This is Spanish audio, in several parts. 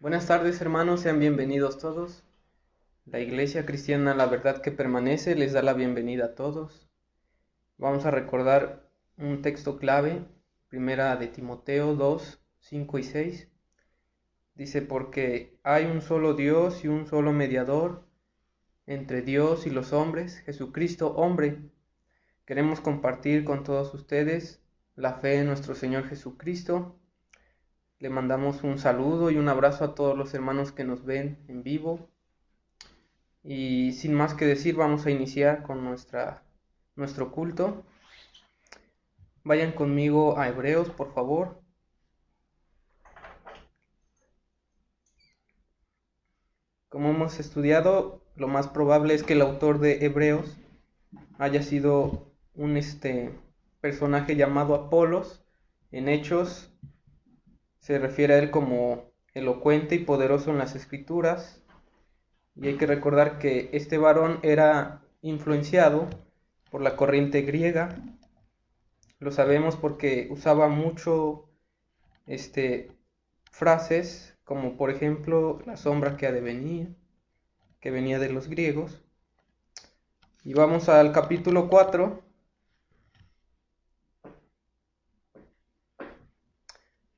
Buenas tardes, hermanos, sean bienvenidos todos. La Iglesia Cristiana La Verdad que Permanece les da la bienvenida a todos. Vamos a recordar un texto clave, primera de Timoteo 2, 5 y 6. Dice, porque hay un solo Dios y un solo mediador entre Dios y los hombres, Jesucristo hombre. Queremos compartir con todos ustedes la fe en nuestro Señor Jesucristo. Le mandamos un saludo y un abrazo a todos los hermanos que nos ven en vivo. Y sin más que decir, vamos a iniciar con nuestro culto. Vayan conmigo a Hebreos, por favor. Como hemos estudiado, lo más probable es que el autor de Hebreos haya sido un personaje llamado Apolos. En Hechos se refiere a él como elocuente y poderoso en las Escrituras. Y hay que recordar que este varón era influenciado por la corriente griega. Lo sabemos porque usaba mucho frases como por ejemplo la sombra que ha de venir, que venía de los griegos. Y vamos al capítulo 4.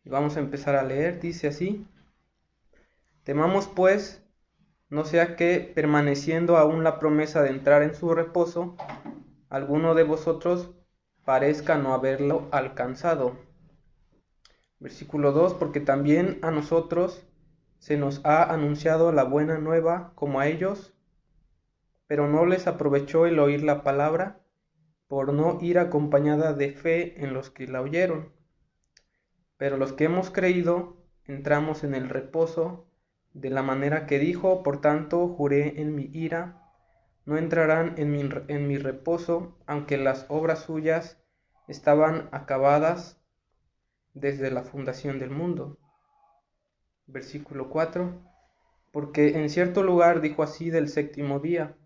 Y vamos a empezar a leer. Dice así: temamos pues, no sea que, permaneciendo aún la promesa de entrar en su reposo, alguno de vosotros parezca no haberlo alcanzado. Versículo 2, porque también a nosotros se nos ha anunciado la buena nueva como a ellos, pero no les aprovechó el oír la palabra, por no ir acompañada de fe en los que la oyeron. Pero los que hemos creído, entramos en el reposo, de la manera que dijo, por tanto juré en mi ira, no entrarán en mi reposo, aunque las obras suyas estaban acabadas desde la fundación del mundo. Versículo 4, porque en cierto lugar dijo así del séptimo día,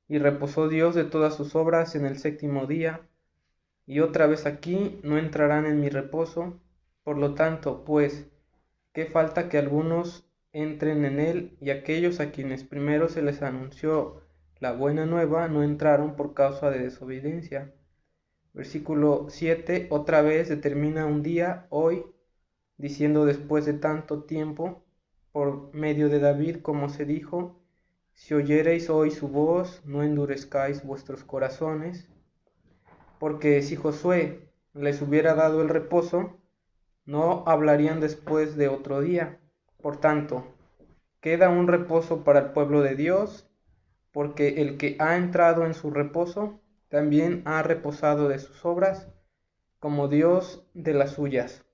y reposó Dios de todas sus obras en el séptimo día, y otra vez aquí no entrarán en mi reposo. Por lo tanto, pues, ¿qué falta que algunos entren en él? Y aquellos a quienes primero se les anunció la buena nueva no entraron por causa de desobediencia. Versículo 7, otra vez determina un día, hoy, diciendo después de tanto tiempo, por medio de David, como se dijo, si oyereis hoy su voz, no endurezcáis vuestros corazones, porque si Josué les hubiera dado el reposo, no hablarían después de otro día. Por tanto, queda un reposo para el pueblo de Dios, porque el que ha entrado en su reposo, también ha reposado de sus obras, como Dios de las suyas.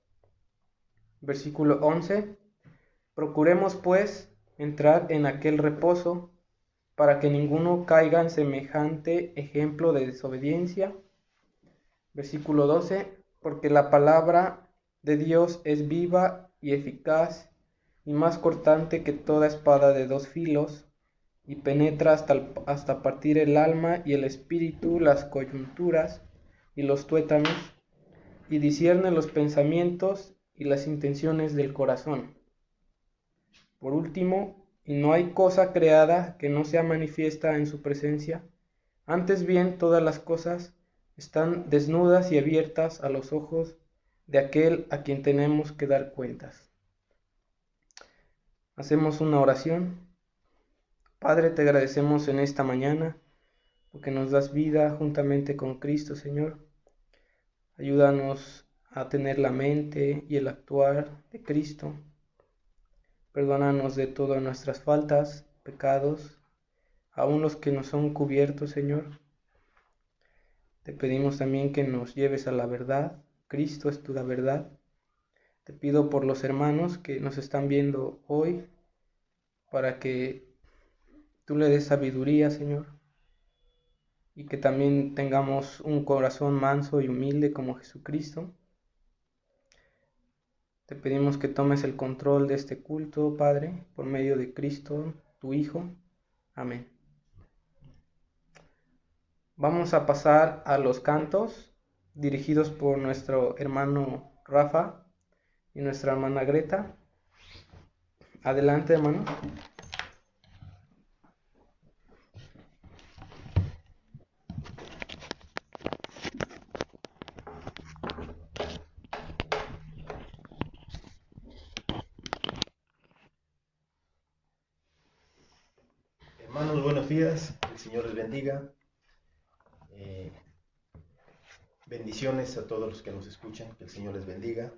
Versículo 11. Procuremos pues entrar en aquel reposo, para que ninguno caiga en semejante ejemplo de desobediencia. Versículo 12. Porque la palabra de Dios es viva y eficaz, y más cortante que toda espada de dos filos, y penetra hasta partir el alma y el espíritu, las coyunturas y los tuétanos, y discierne los pensamientos y las intenciones del corazón. Por último, y no hay cosa creada que no sea manifiesta en su presencia, antes bien todas las cosas están desnudas y abiertas a los ojos de aquel a quien tenemos que dar cuentas. Hacemos una oración. Padre, te agradecemos en esta mañana porque nos das vida juntamente con Cristo, Señor. Ayúdanos a tener la mente y el actuar de Cristo. Perdónanos de todas nuestras faltas, pecados, aun los que nos son cubiertos, Señor. Te pedimos también que nos lleves a la verdad. Cristo es la verdad. Te pido por los hermanos que nos están viendo hoy, para que tú le des sabiduría, Señor, y que también tengamos un corazón manso y humilde como Jesucristo. Te pedimos que tomes el control de este culto, Padre, por medio de Cristo, tu Hijo. Amén. Vamos a pasar a los cantos dirigidos por nuestro hermano Rafa y nuestra hermana Greta. Adelante, hermano. Hermanos, buenos días, el Señor les bendiga. Bendiciones a todos los que nos escuchan, que el Señor les bendiga.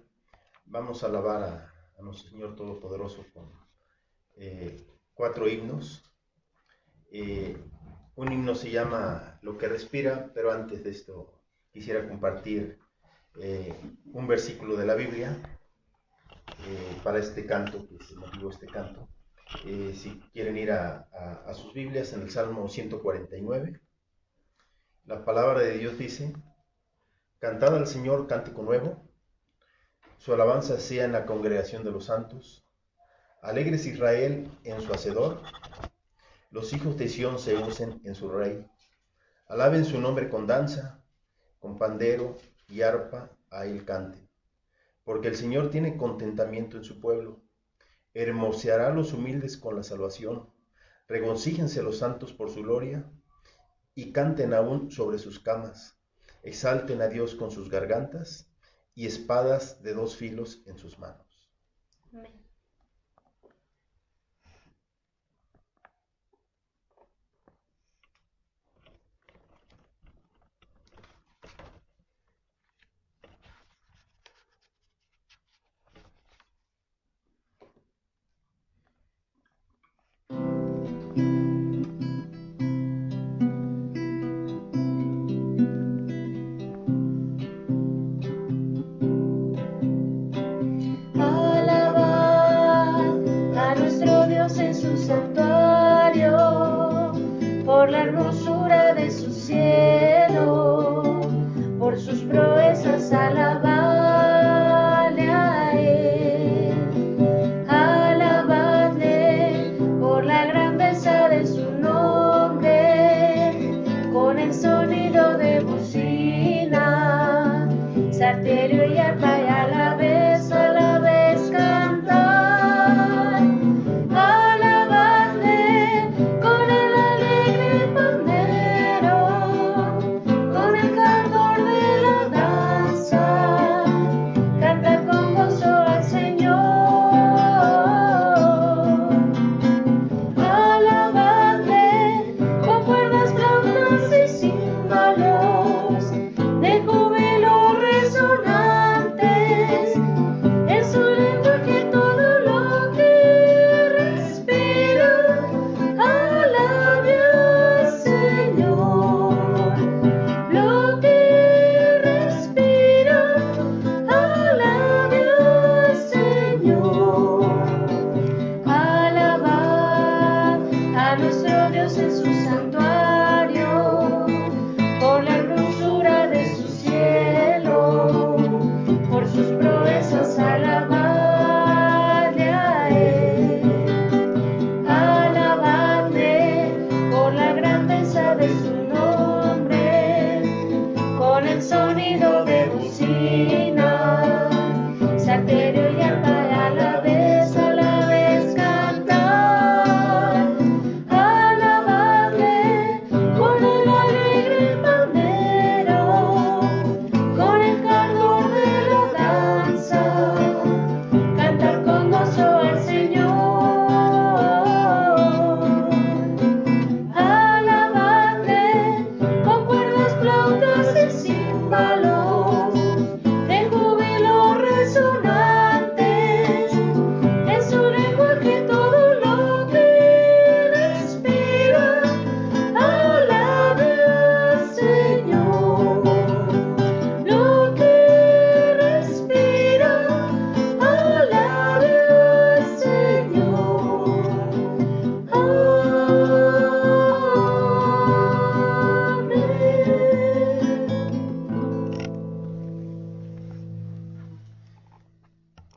Vamos a alabar a nuestro Señor Todopoderoso con 4 himnos. Un himno se llama Lo que respira, pero antes de esto quisiera compartir un versículo de la Biblia para este canto, que se motivó este canto. Si quieren ir a sus Biblias, en el Salmo 149, la palabra de Dios dice: Cantad al Señor cántico nuevo, su alabanza sea en la congregación de los santos. Alegres Israel en su Hacedor, los hijos de Sión se usen en su Rey. Alaben su nombre con danza, con pandero y arpa a él canten. Porque el Señor tiene contentamiento en su pueblo, hermoseará a los humildes con la salvación. Regocíjense los santos por su gloria, y canten aún sobre sus camas. Exalten a Dios con sus gargantas, y espadas de 2 filos en sus manos. Amén. Por la hermosura de su cielo, por sus proezas alabadle a él, alabadle por la grandeza de su nombre, con el sonido de bocina, salterio y arpa y a la vez cantar.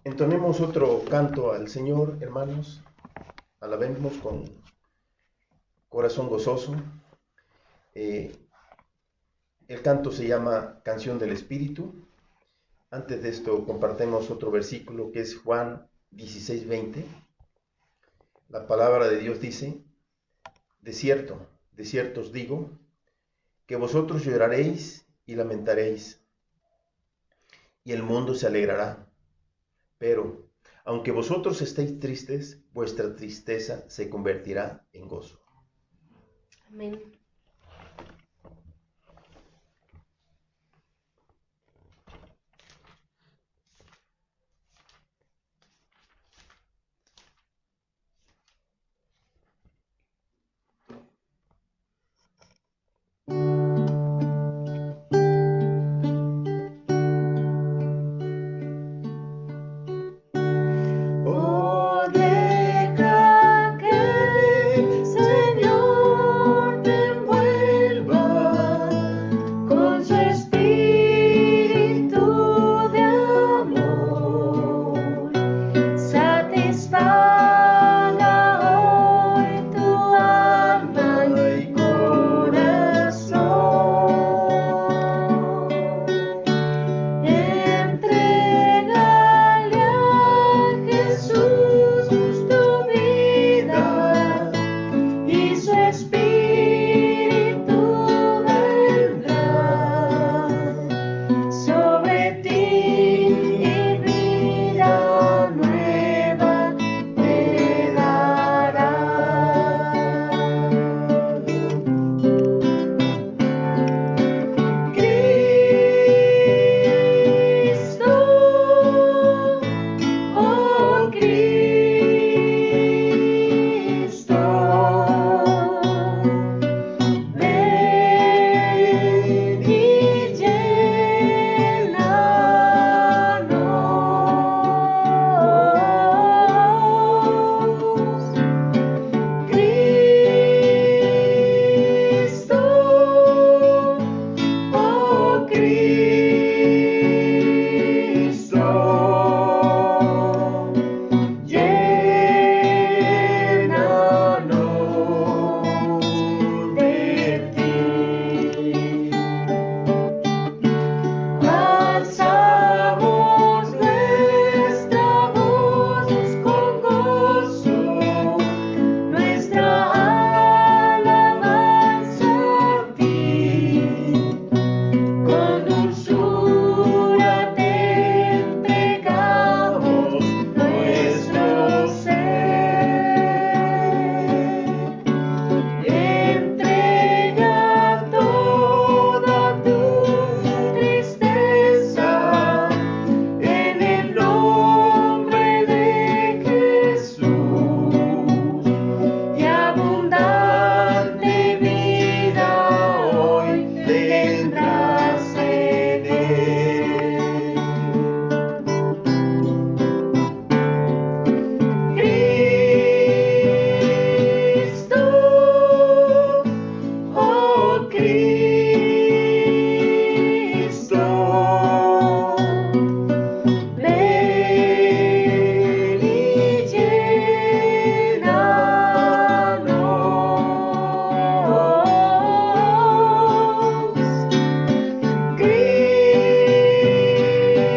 Entonemos otro canto al Señor, hermanos. Alabemos con corazón gozoso. El canto se llama Canción del Espíritu. Antes de esto compartimos otro versículo que es Juan 16:20. La palabra de Dios dice, de cierto os digo, que vosotros lloraréis y lamentaréis, y el mundo se alegrará. Pero, aunque vosotros estéis tristes, vuestra tristeza se convertirá en gozo. Amén. Oh, deja que el Señor te envuelva con su espíritu de amor. Satisfaga hoy tu alma y corazón. Entrégale a Jesús tu vida y su espíritu vendrá sobre ti y vida nueva te dará. Cristo, oh Cristo, ven y llénanos. Cristo, oh Cristo, llénanos de ti. Alzamos nuestra voz con gozo, nuestra alabanza a ti. Con dulzura te entregamos nuestro ser. Entrega toda tu tristeza en el nombre de Jesús y abundante vida hoy tendrás en él. Cristo, oh Cristo, ven y llénanos.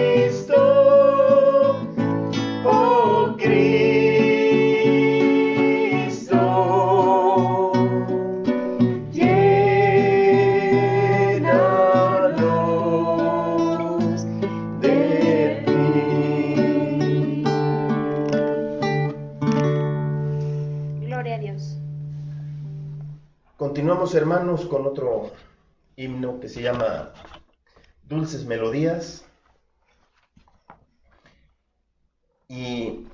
Cristo, oh Cristo, llénanos de ti. Gloria a Dios. Continuamos, hermanos, con otro himno que se llama Dulces Melodías. Y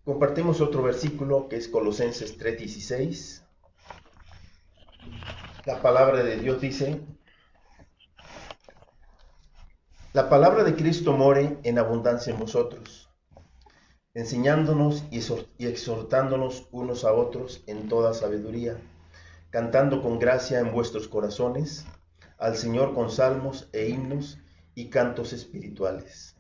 compartimos otro versículo que es Colosenses 3:16. La palabra de Dios dice: la palabra de Cristo more en abundancia en vosotros, enseñándonos y exhortándonos unos a otros en toda sabiduría, cantando con gracia en vuestros corazones al Señor con salmos e himnos y cantos espirituales.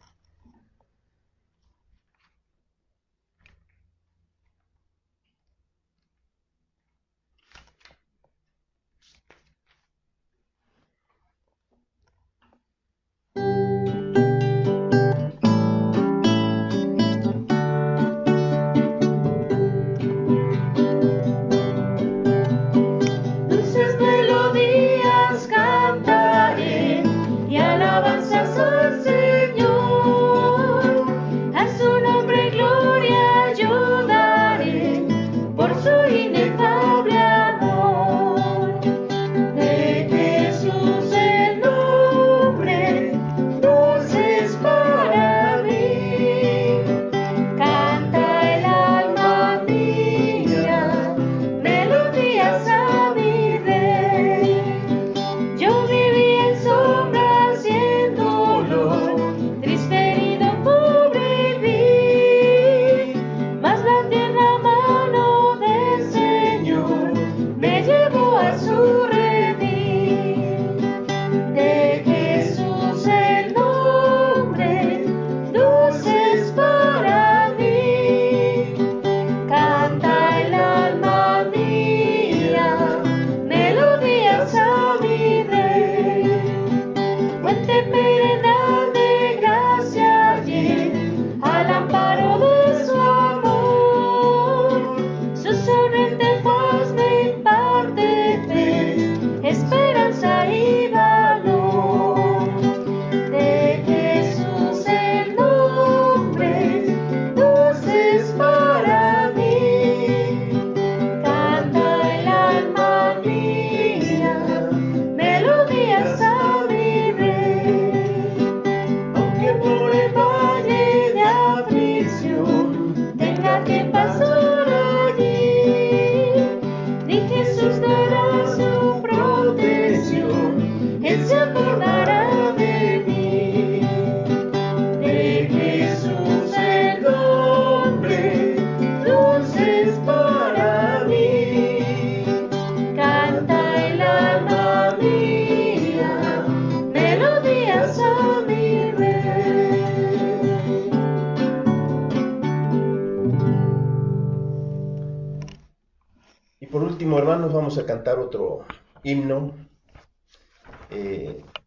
por último, hermanos, vamos a cantar otro himno.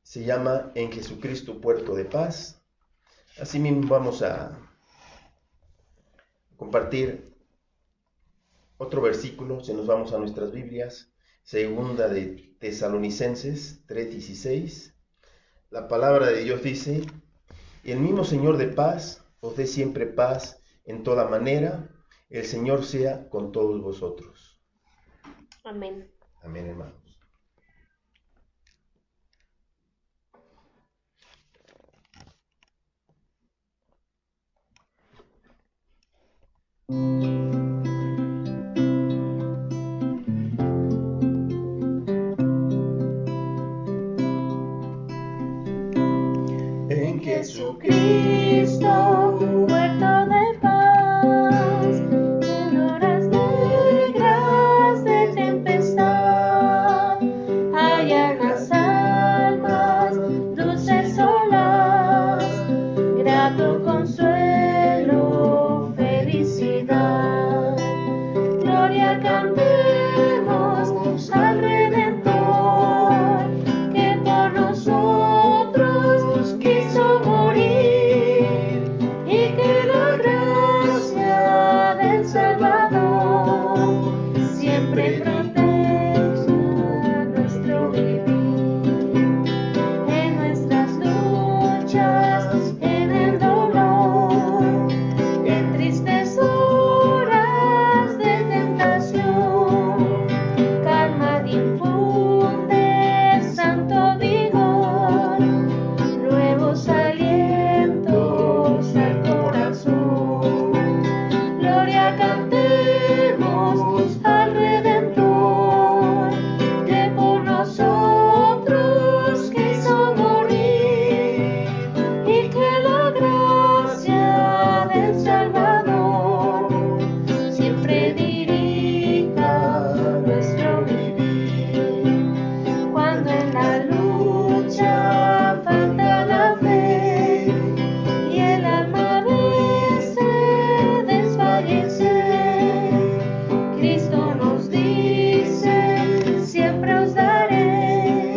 Se llama En Jesucristo Puerto de Paz. Asimismo vamos a compartir otro versículo, si nos vamos a nuestras Biblias, segunda de Tesalonicenses 3:16. La palabra de Dios dice: y el mismo Señor de paz os dé siempre paz en toda manera. El Señor sea con todos vosotros. Amén. Amén, hermanos. En Jesucristo, puerto de paz, en horas negras de tempestad, hallan las almas dulces olas, grato consuelo, felicidad. Gloria cantemos al Redentor, que por nosotros quiso morir, y que la gracia del Salvador siempre proteja nuestro vivir. En nuestras luchas, en el dolor, en tristes horas de tentación, calma difunde santo vigor, nuevos alientos al corazón. Gloria cantemos al Redentor, que por nosotros quiso morir, y que la gracia del Salvador siempre dirija nuestro vivir. Cuando en la lucha falta la fe y el alma desea desfallecer, Cristo nos dice: siempre os daré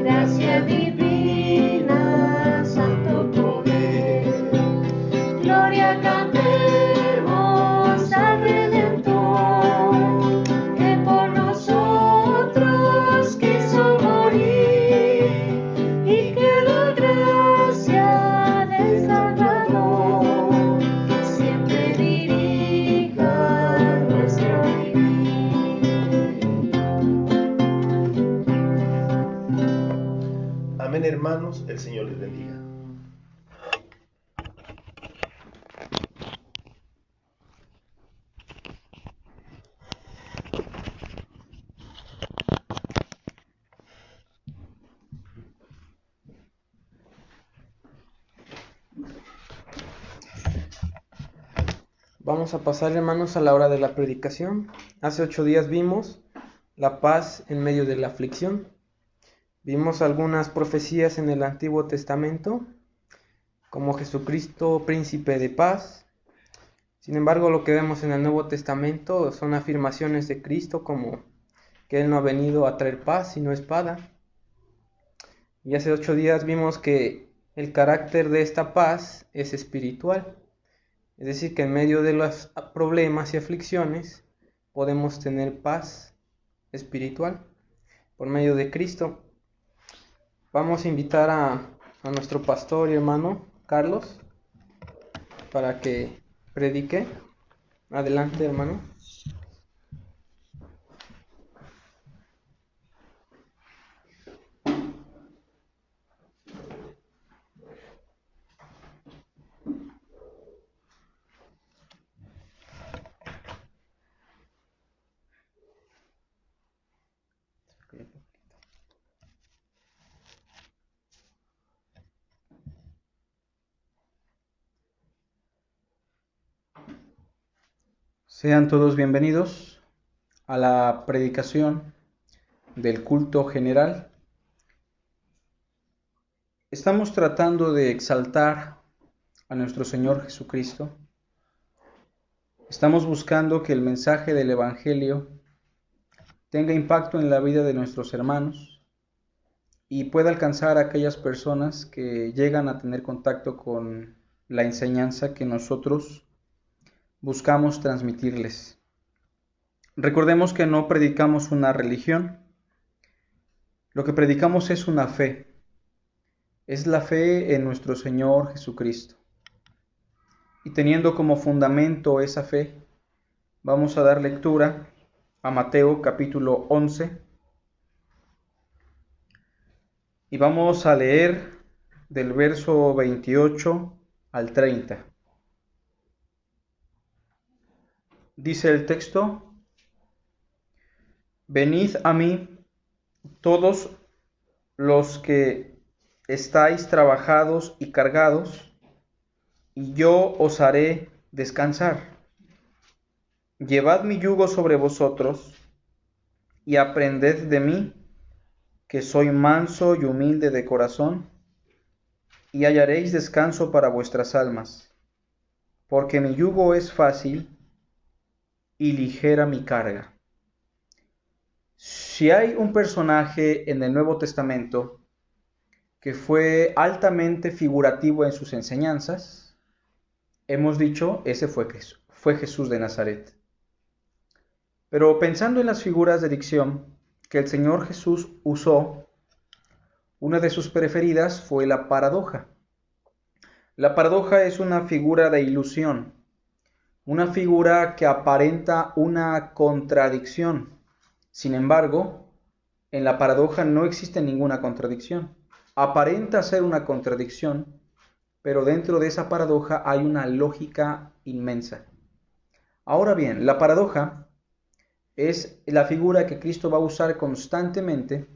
gracia divina, santo poder. Gloria cantemos al Redentor, que por nosotros quiso morir, y que la gracia del Salvador siempre dirija nuestro vivir. Amén, hermanos. El Señor les bendiga. Vamos a pasar, hermanos, a la hora de la predicación. Hace 8 días vimos la paz en medio de la aflicción. Vimos algunas profecías en el Antiguo Testamento, como Jesucristo, príncipe de paz. Sin embargo, lo que vemos en el Nuevo Testamento son afirmaciones de Cristo, como que Él no ha venido a traer paz, sino espada. Y hace 8 días vimos que el carácter de esta paz es espiritual. Es decir, que en medio de los problemas y aflicciones podemos tener paz espiritual por medio de Cristo. Vamos a invitar a nuestro pastor y hermano Carlos para que predique. Adelante, hermano. Sean todos bienvenidos a la predicación del culto general. Estamos tratando de exaltar a nuestro Señor Jesucristo. Estamos buscando que el mensaje del Evangelio tenga impacto en la vida de nuestros hermanos y pueda alcanzar a aquellas personas que llegan a tener contacto con la enseñanza que nosotros buscamos transmitirles. Recordemos que no predicamos una religión, lo que predicamos es una fe, es la fe en nuestro Señor Jesucristo. Y teniendo como fundamento esa fe, vamos a dar lectura a Mateo capítulo 11 y vamos a leer del verso 28 al 30. Dice el texto: Venid a mí todos los que estáis trabajados y cargados, y yo os haré descansar. Llevad mi yugo sobre vosotros, y aprended de mí, que soy manso y humilde de corazón, y hallaréis descanso para vuestras almas, porque mi yugo es fácil y ligera mi carga. Si hay un personaje en el Nuevo Testamento que fue altamente figurativo en sus enseñanzas, hemos dicho, ese fue Jesús de Nazaret. Pero pensando en las figuras de dicción que el Señor Jesús usó, una de sus preferidas fue la paradoja. La paradoja es una figura de ilusión, una figura que aparenta una contradicción. Sin embargo, en la paradoja no existe ninguna contradicción. Aparenta ser una contradicción, pero dentro de esa paradoja hay una lógica inmensa. Ahora bien, la paradoja es la figura que Cristo va a usar constantemente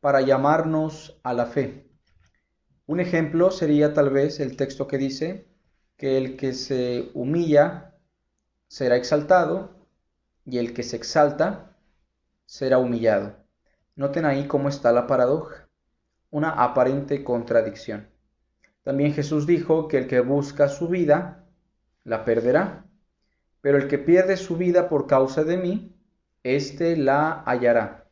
para llamarnos a la fe. Un ejemplo sería tal vez el texto que dice que el que se humilla será exaltado y el que se exalta será humillado. Noten ahí cómo está la paradoja, una aparente contradicción. También Jesús dijo que el que busca su vida la perderá, pero el que pierde su vida por causa de mí, éste la hallará.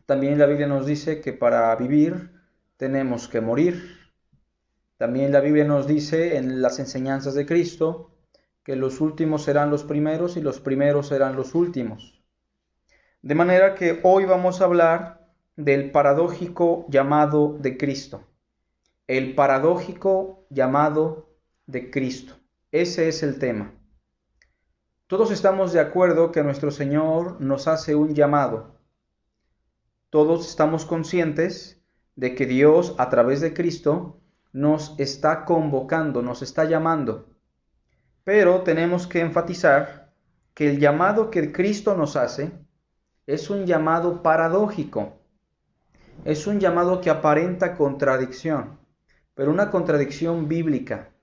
También la Biblia nos dice que para vivir tenemos que morir. También la Biblia nos dice en las enseñanzas de Cristo que los últimos serán los primeros y los primeros serán los últimos. De manera que hoy vamos a hablar del paradójico llamado de Cristo. El paradójico llamado de Cristo. Ese es el tema. Todos estamos de acuerdo que nuestro Señor nos hace un llamado. Todos estamos conscientes de que Dios, a través de Cristo, nos está convocando, nos está llamando. Pero tenemos que enfatizar que el llamado que Cristo nos hace es un llamado paradójico. Es un llamado que aparenta contradicción, pero una contradicción bíblica.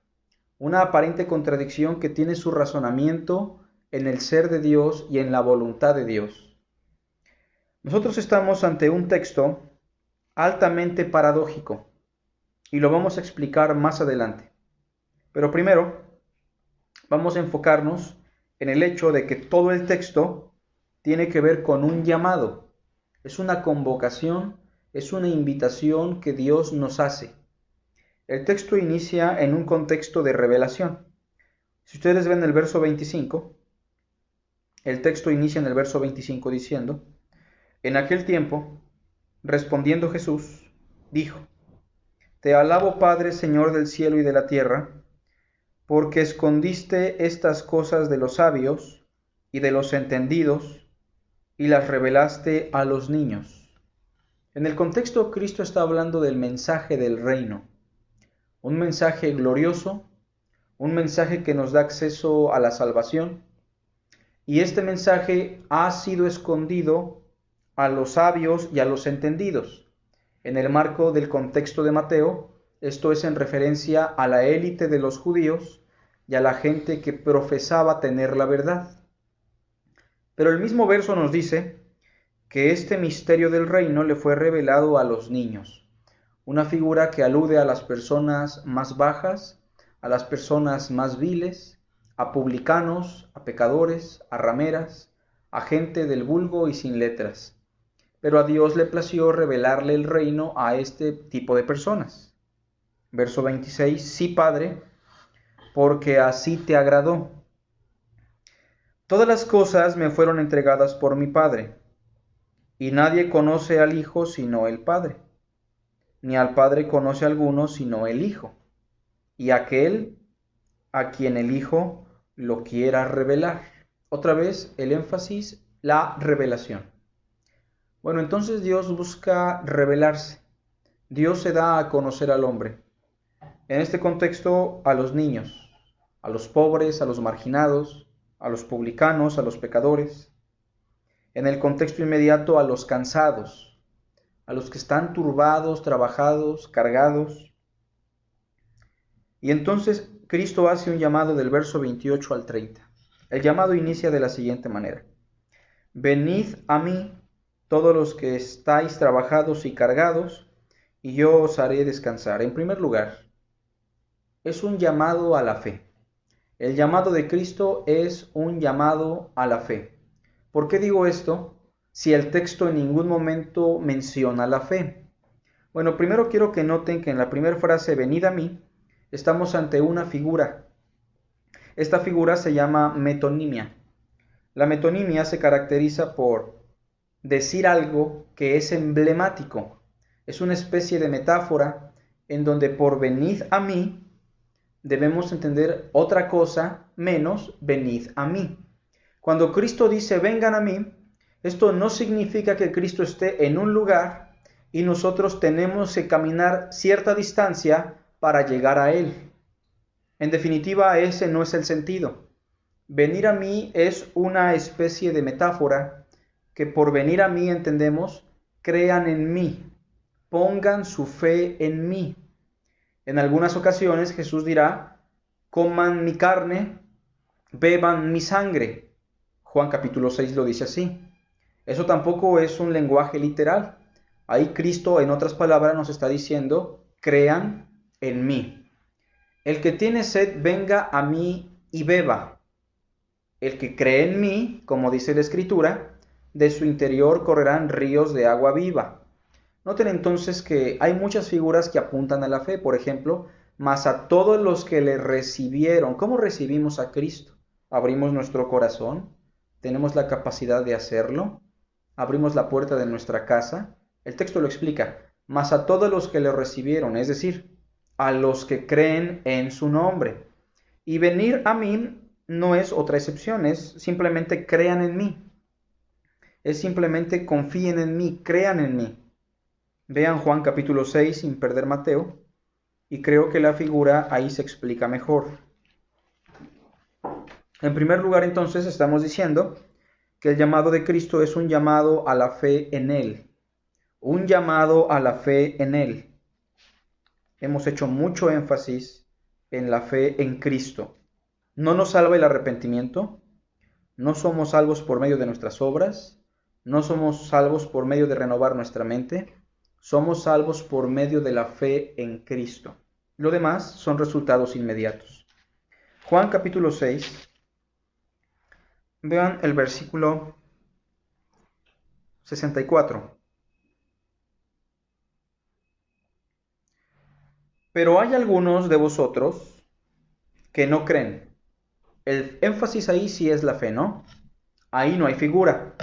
Una aparente contradicción que tiene su razonamiento en el ser de Dios y en la voluntad de Dios. Nosotros estamos ante un texto altamente paradójico y lo vamos a explicar más adelante. Pero primero vamos a enfocarnos en el hecho de que todo el texto tiene que ver con un llamado. Es una convocación, es una invitación que Dios nos hace. El texto inicia en un contexto de revelación. Si ustedes ven el verso 25, el texto inicia en el verso 25 diciendo: En aquel tiempo, respondiendo Jesús, dijo: Te alabo, Padre, Señor del cielo y de la tierra, porque escondiste estas cosas de los sabios y de los entendidos y las revelaste a los niños. En el contexto, Cristo está hablando del mensaje del reino, un mensaje glorioso, un mensaje que nos da acceso a la salvación, y este mensaje ha sido escondido a los sabios y a los entendidos. En el marco del contexto de Mateo, esto es en referencia a la élite de los judíos y a la gente que profesaba tener la verdad. Pero el mismo verso nos dice que este misterio del reino le fue revelado a los niños, una figura que alude a las personas más bajas, a las personas más viles, a publicanos, a pecadores, a rameras, a gente del vulgo y sin letras. Pero a Dios le plació revelarle el reino a este tipo de personas. Verso 26, sí, Padre, porque así te agradó. Todas las cosas me fueron entregadas por mi Padre, y nadie conoce al Hijo sino el Padre, ni al Padre conoce alguno sino el Hijo, y aquel a quien el Hijo lo quiera revelar. Otra vez el énfasis, la revelación. Bueno, entonces Dios busca revelarse. Dios se da a conocer al hombre. En este contexto, a los niños, a los pobres, a los marginados, a los publicanos, a los pecadores. En el contexto inmediato, a los cansados, a los que están turbados, trabajados, cargados. Y entonces Cristo hace un llamado del verso 28 al 30. El llamado inicia de la siguiente manera: venid a mí todos los que estáis trabajados y cargados, y yo os haré descansar. En primer lugar, es un llamado a la fe. El llamado de Cristo es un llamado a la fe. ¿Por qué digo esto si el texto en ningún momento menciona la fe? Bueno, primero quiero que noten que en la primera frase, venid a mí, estamos ante una figura. Esta figura se llama metonimia. La metonimia se caracteriza por decir algo que es emblemático. Es una especie de metáfora en donde por venid a mí debemos entender otra cosa menos venid a mí. Cuando Cristo dice vengan a mí, esto no significa que Cristo esté en un lugar y nosotros tenemos que caminar cierta distancia para llegar a Él. En definitiva, ese no es el sentido. Venir a mí es una especie de metáfora que por venir a mí entendemos, crean en mí, pongan su fe en mí. En algunas ocasiones Jesús dirá, coman mi carne, beban mi sangre. Juan capítulo 6 lo dice así. Eso tampoco es un lenguaje literal. Ahí Cristo, en otras palabras, nos está diciendo, crean en mí. El que tiene sed, venga a mí y beba. El que cree en mí, como dice la Escritura, de su interior correrán ríos de agua viva. Noten entonces que hay muchas figuras que apuntan a la fe. Por ejemplo, mas a todos los que le recibieron. ¿Cómo recibimos a Cristo? ¿Abrimos nuestro corazón? ¿Tenemos la capacidad de hacerlo? ¿Abrimos la puerta de nuestra casa? El texto lo explica. Mas a todos los que le recibieron, es decir, a los que creen en su nombre. Y venir a mí no es otra excepción, es simplemente crean en mí. Es simplemente confíen en mí, crean en mí. Vean Juan capítulo 6 sin perder Mateo, y creo que la figura ahí se explica mejor. En primer lugar, entonces, estamos diciendo que el llamado de Cristo es un llamado a la fe en Él. Un llamado a la fe en Él. Hemos hecho mucho énfasis en la fe en Cristo. No nos salva el arrepentimiento, no somos salvos por medio de nuestras obras, no somos salvos por medio de renovar nuestra mente, somos salvos por medio de la fe en Cristo. Lo demás son resultados inmediatos. Juan capítulo 6, vean el versículo 64. Pero hay algunos de vosotros que no creen. El énfasis ahí sí es la fe, ¿no? Ahí no hay figura.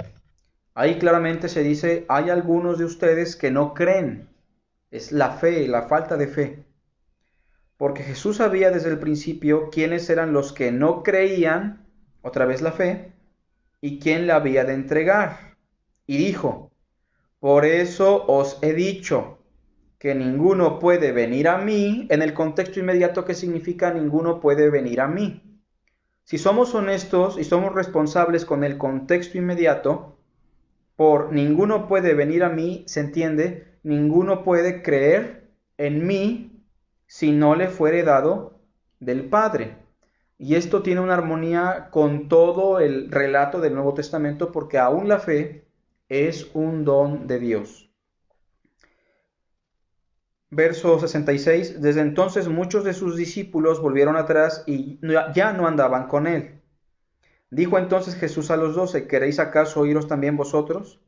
Ahí claramente se dice, hay algunos de ustedes que no creen. Es la fe, la falta de fe. Porque Jesús sabía desde el principio quiénes eran los que no creían, otra vez la fe, y quién la había de entregar. Y dijo, por eso os he dicho que ninguno puede venir a mí, en el contexto inmediato que significa ninguno puede venir a mí. Si somos honestos y somos responsables con el contexto inmediato, por ninguno puede venir a mí, se entiende, ninguno puede creer en mí si no le fuere dado del Padre. Y esto tiene una armonía con todo el relato del Nuevo Testamento, porque aún la fe es un don de Dios. Verso 66, desde entonces muchos de sus discípulos volvieron atrás y ya no andaban con él. Dijo entonces Jesús a los 12, ¿queréis acaso iros también vosotros?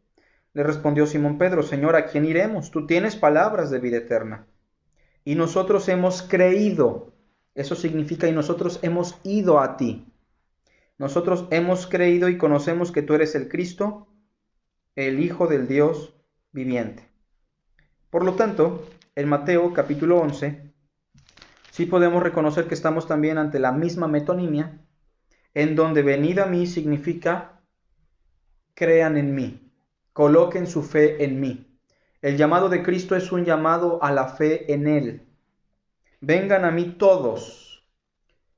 Le respondió Simón Pedro, Señor, ¿a quién iremos? Tú tienes palabras de vida eterna. Y nosotros hemos creído. Eso significa, y nosotros hemos ido a ti. Nosotros hemos creído y conocemos que tú eres el Cristo, el Hijo del Dios viviente. Por lo tanto, en Mateo capítulo 11, sí podemos reconocer que estamos también ante la misma metonimia, en donde venid a mí significa crean en mí, coloquen su fe en mí. El llamado de Cristo es un llamado a la fe en Él. Vengan a mí todos.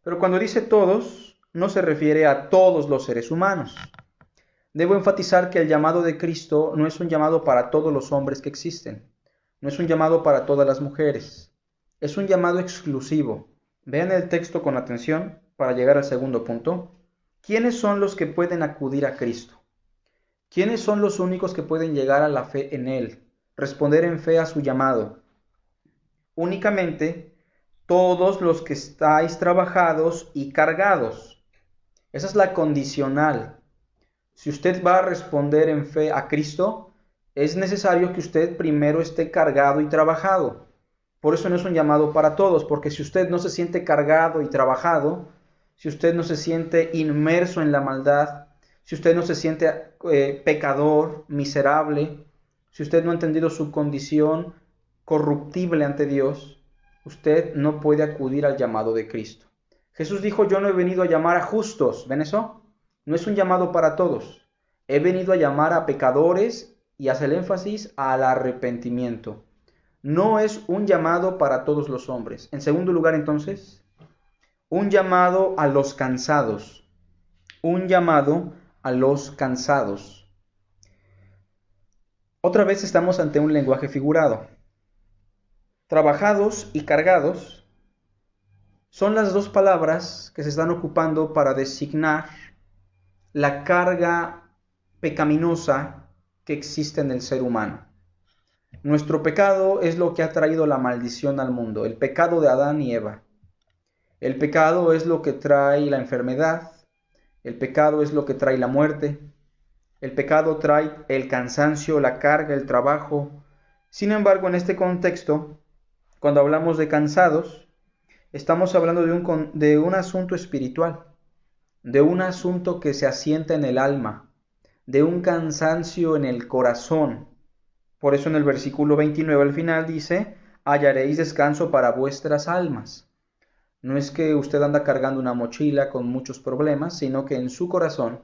Pero cuando dice todos, no se refiere a todos los seres humanos. Debo enfatizar que el llamado de Cristo no es un llamado para todos los hombres que existen. No es un llamado para todas las mujeres. Es un llamado exclusivo. Vean el texto con atención para llegar al segundo punto. ¿Quiénes son los que pueden acudir a Cristo? ¿Quiénes son los únicos que pueden llegar a la fe en Él? Responder en fe a su llamado. Únicamente todos los que estáis trabajados y cargados. Esa es la condicional. Si usted va a responder en fe a Cristo, es necesario que usted primero esté cargado y trabajado. Por eso no es un llamado para todos, porque si usted no se siente cargado y trabajado, si usted no se siente inmerso en la maldad, si usted no se siente pecador, miserable, si usted no ha entendido su condición corruptible ante Dios, usted no puede acudir al llamado de Cristo. Jesús dijo, yo no he venido a llamar a justos, ¿ven eso? No es un llamado para todos. He venido a llamar a pecadores y hace el énfasis al arrepentimiento. No es un llamado para todos los hombres. En segundo lugar, entonces, un llamado a los cansados. Un llamado a los cansados. Otra vez estamos ante un lenguaje figurado. Trabajados y cargados son las dos palabras que se están ocupando para designar la carga pecaminosa que existe en el ser humano. Nuestro pecado es lo que ha traído la maldición al mundo, el pecado de Adán y Eva. El pecado es lo que trae la enfermedad, el pecado es lo que trae la muerte, el pecado trae el cansancio, la carga, el trabajo. Sin embargo, en este contexto, cuando hablamos de cansados, estamos hablando de un asunto espiritual, de un asunto que se asienta en el alma, de un cansancio en el corazón. Por eso en el versículo 29 al final dice, hallaréis descanso para vuestras almas. No es que usted anda cargando una mochila con muchos problemas, sino que en su corazón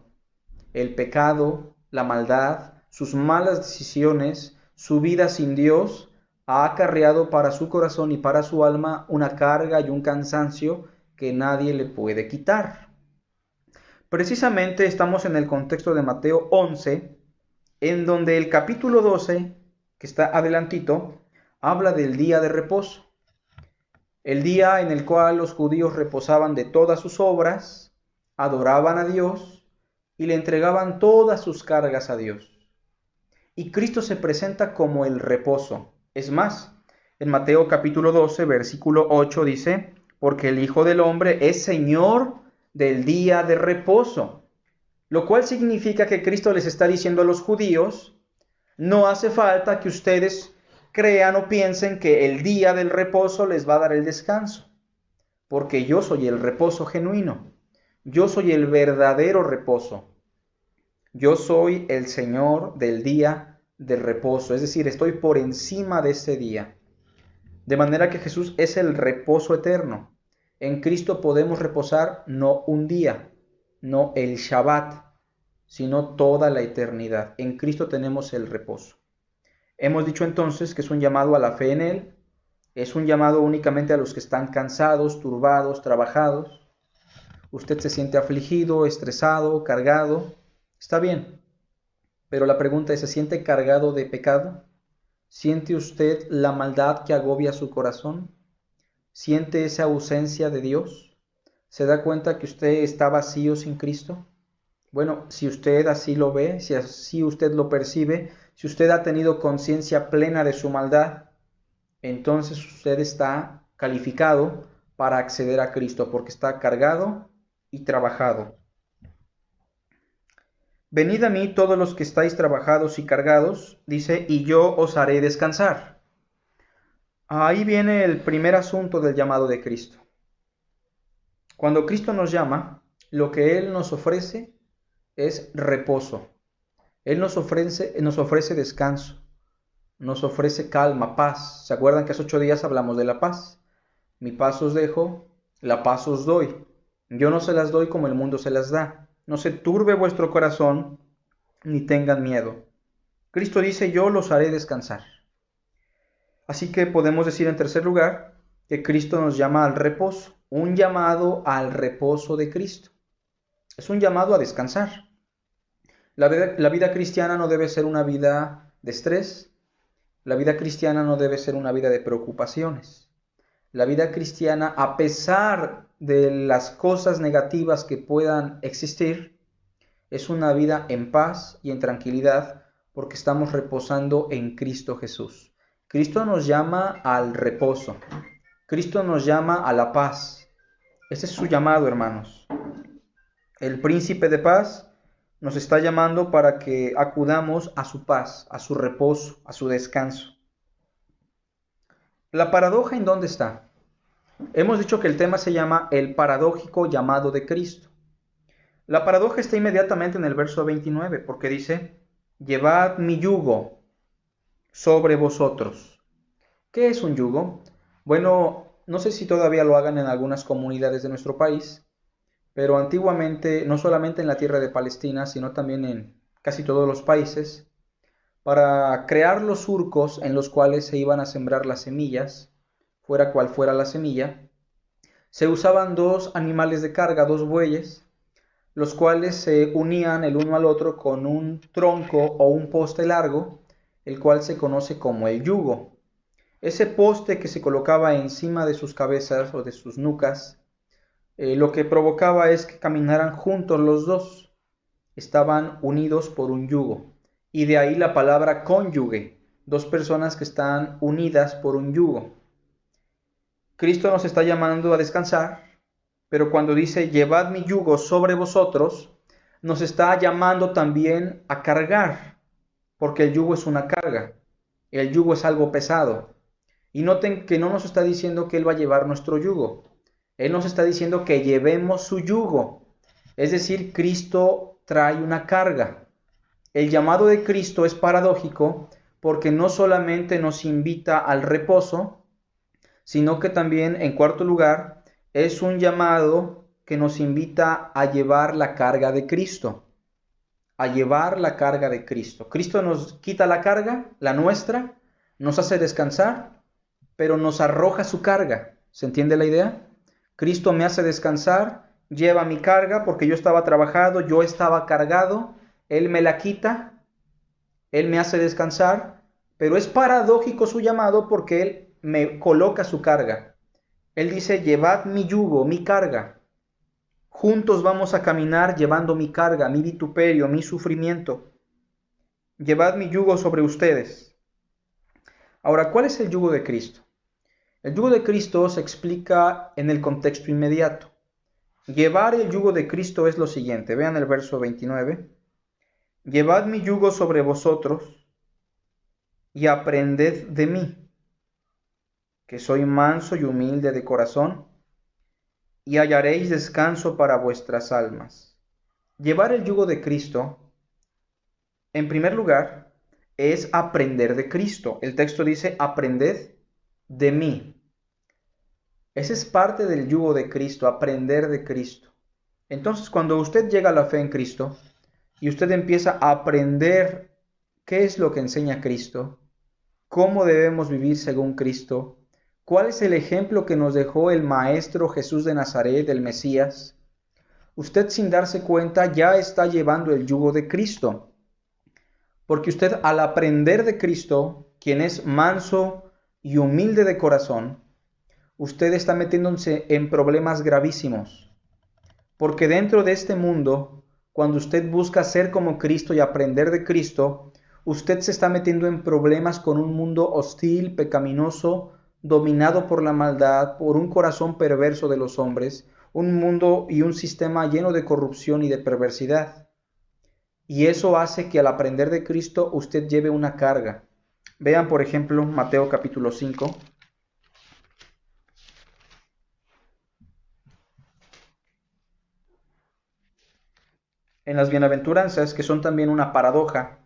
el pecado, la maldad, sus malas decisiones, su vida sin Dios, ha acarreado para su corazón y para su alma una carga y un cansancio que nadie le puede quitar. Precisamente estamos en el contexto de Mateo 11, en donde el capítulo 12, que está adelantito, habla del día de reposo. El día en el cual los judíos reposaban de todas sus obras, adoraban a Dios y le entregaban todas sus cargas a Dios. Y Cristo se presenta como el reposo. Es más, en Mateo capítulo 12, versículo 8 dice, porque el Hijo del Hombre es Señor del día de reposo. Lo cual significa que Cristo les está diciendo a los judíos, no hace falta que ustedes crean o piensen que el día del reposo les va a dar el descanso, porque yo soy el reposo genuino, yo soy el verdadero reposo, yo soy el Señor del día del reposo, es decir, estoy por encima de ese día, de manera que Jesús es el reposo eterno. En Cristo podemos reposar no un día, no el Shabbat, sino toda la eternidad. En Cristo tenemos el reposo. Hemos dicho entonces que es un llamado a la fe en Él, es un llamado únicamente a los que están cansados, turbados, trabajados. Usted se siente afligido, estresado, cargado, está bien. Pero la pregunta es, ¿se siente cargado de pecado? ¿Siente usted la maldad que agobia su corazón? ¿Siente esa ausencia de Dios? ¿Se da cuenta que usted está vacío sin Cristo? Bueno, si usted así lo ve, si así usted lo percibe, si usted ha tenido conciencia plena de su maldad, entonces usted está calificado para acceder a Cristo porque está cargado y trabajado. Venid a mí todos los que estáis trabajados y cargados, dice, y yo os haré descansar. Ahí viene el primer asunto del llamado de Cristo. Cuando Cristo nos llama, lo que Él nos ofrece es reposo. Él nos ofrece descanso, nos ofrece calma, paz. ¿Se acuerdan que hace 8 días hablamos de la paz? Mi paz os dejo, la paz os doy. Yo no se las doy como el mundo se las da. No se turbe vuestro corazón, ni tengan miedo. Cristo dice, yo los haré descansar. Así que podemos decir en tercer lugar que Cristo nos llama al reposo, un llamado al reposo de Cristo. Es un llamado a descansar. La vida cristiana no debe ser una vida de estrés. La vida cristiana no debe ser una vida de preocupaciones. La vida cristiana, a pesar de las cosas negativas que puedan existir, es una vida en paz y en tranquilidad porque estamos reposando en Cristo Jesús. Cristo nos llama al reposo. Cristo nos llama a la paz. Ese es su llamado, hermanos. El príncipe de paz nos está llamando para que acudamos a su paz, a su reposo, a su descanso. ¿La paradoja en dónde está? Hemos dicho que el tema se llama el paradójico llamado de Cristo. La paradoja está inmediatamente en el verso 29, porque dice, llevad mi yugo sobre vosotros. ¿Qué es un yugo? Bueno, no sé si todavía lo hagan en algunas comunidades de nuestro país, pero antiguamente, no solamente en la tierra de Palestina, sino también en casi todos los países, para crear los surcos en los cuales se iban a sembrar las semillas, fuera cual fuera la semilla, se usaban 2 animales de carga, 2 bueyes, los cuales se unían el uno al otro con un tronco o un poste largo, el cual se conoce como el yugo. Ese poste que se colocaba encima de sus cabezas o de sus nucas, lo que provocaba es que caminaran juntos los dos. Estaban unidos por un yugo. Y de ahí la palabra cónyuge, 2 personas que están unidas por un yugo. Cristo nos está llamando a descansar, pero cuando dice llevad mi yugo sobre vosotros, nos está llamando también a cargar, porque el yugo es una carga. El yugo es algo pesado. Y noten que no nos está diciendo que Él va a llevar nuestro yugo. Él nos está diciendo que llevemos su yugo. Es decir, Cristo trae una carga. El llamado de Cristo es paradójico porque no solamente nos invita al reposo, sino que también, en cuarto lugar, es un llamado que nos invita a llevar la carga de Cristo. A llevar la carga de Cristo. Cristo nos quita la carga, la nuestra, nos hace descansar, pero nos arroja su carga. ¿Se entiende la idea? Cristo me hace descansar, lleva mi carga porque yo estaba trabajado, yo estaba cargado, Él me la quita, Él me hace descansar, pero es paradójico su llamado porque Él me coloca su carga. Él dice, llevad mi yugo, mi carga. Juntos vamos a caminar llevando mi carga, mi vituperio, mi sufrimiento. Llevad mi yugo sobre ustedes. Ahora, ¿cuál es el yugo de Cristo? El yugo de Cristo se explica en el contexto inmediato. Llevar el yugo de Cristo es lo siguiente. Vean el verso 29. Llevad mi yugo sobre vosotros y aprended de mí, que soy manso y humilde de corazón, y hallaréis descanso para vuestras almas. Llevar el yugo de Cristo, en primer lugar, es aprender de Cristo. El texto dice, aprended de mí. Ese es parte del yugo de Cristo, aprender de Cristo. Entonces, cuando usted llega a la fe en Cristo y usted empieza a aprender qué es lo que enseña Cristo, cómo debemos vivir según Cristo, cuál es el ejemplo que nos dejó el Maestro Jesús de Nazaret, el Mesías, usted sin darse cuenta ya está llevando el yugo de Cristo. Porque usted al aprender de Cristo, quien es manso y humilde de corazón, usted está metiéndose en problemas gravísimos. Porque dentro de este mundo, cuando usted busca ser como Cristo y aprender de Cristo, usted se está metiendo en problemas con un mundo hostil, pecaminoso, dominado por la maldad, por un corazón perverso de los hombres, un mundo y un sistema lleno de corrupción y de perversidad. Y eso hace que al aprender de Cristo usted lleve una carga. Vean, por ejemplo, Mateo capítulo 5. En las bienaventuranzas, que son también una paradoja,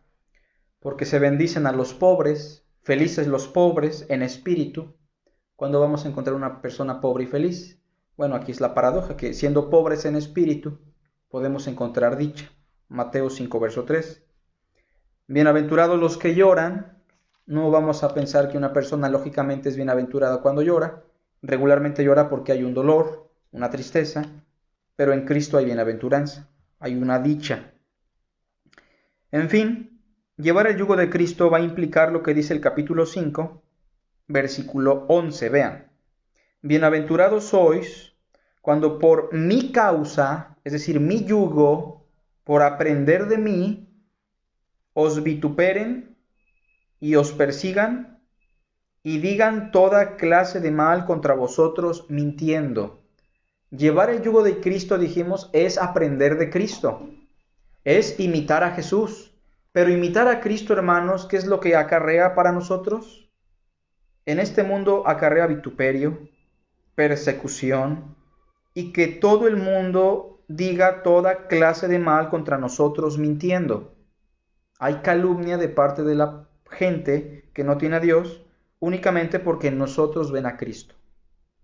porque se bendicen a los pobres, felices los pobres en espíritu. ¿Cuándo vamos a encontrar una persona pobre y feliz? Bueno, aquí es la paradoja, que siendo pobres en espíritu, podemos encontrar dicha. Mateo 5, verso 3. Bienaventurados los que lloran. No vamos a pensar que una persona lógicamente es bienaventurada cuando llora. Regularmente llora porque hay un dolor, una tristeza, pero en Cristo hay bienaventuranza, hay una dicha. En fin, llevar el yugo de Cristo va a implicar lo que dice el capítulo 5, versículo 11. Vean, bienaventurados sois cuando por mi causa, es decir, mi yugo, por aprender de mí, os vituperen y os persigan y digan toda clase de mal contra vosotros mintiendo. Llevar el yugo de Cristo, dijimos, es aprender de Cristo, es imitar a Jesús. Pero imitar a Cristo, hermanos, ¿qué es lo que acarrea para nosotros? En este mundo acarrea vituperio, persecución, y que todo el mundo diga toda clase de mal contra nosotros mintiendo. Hay calumnia de parte de la gente que no tiene a Dios únicamente porque en nosotros ven a Cristo.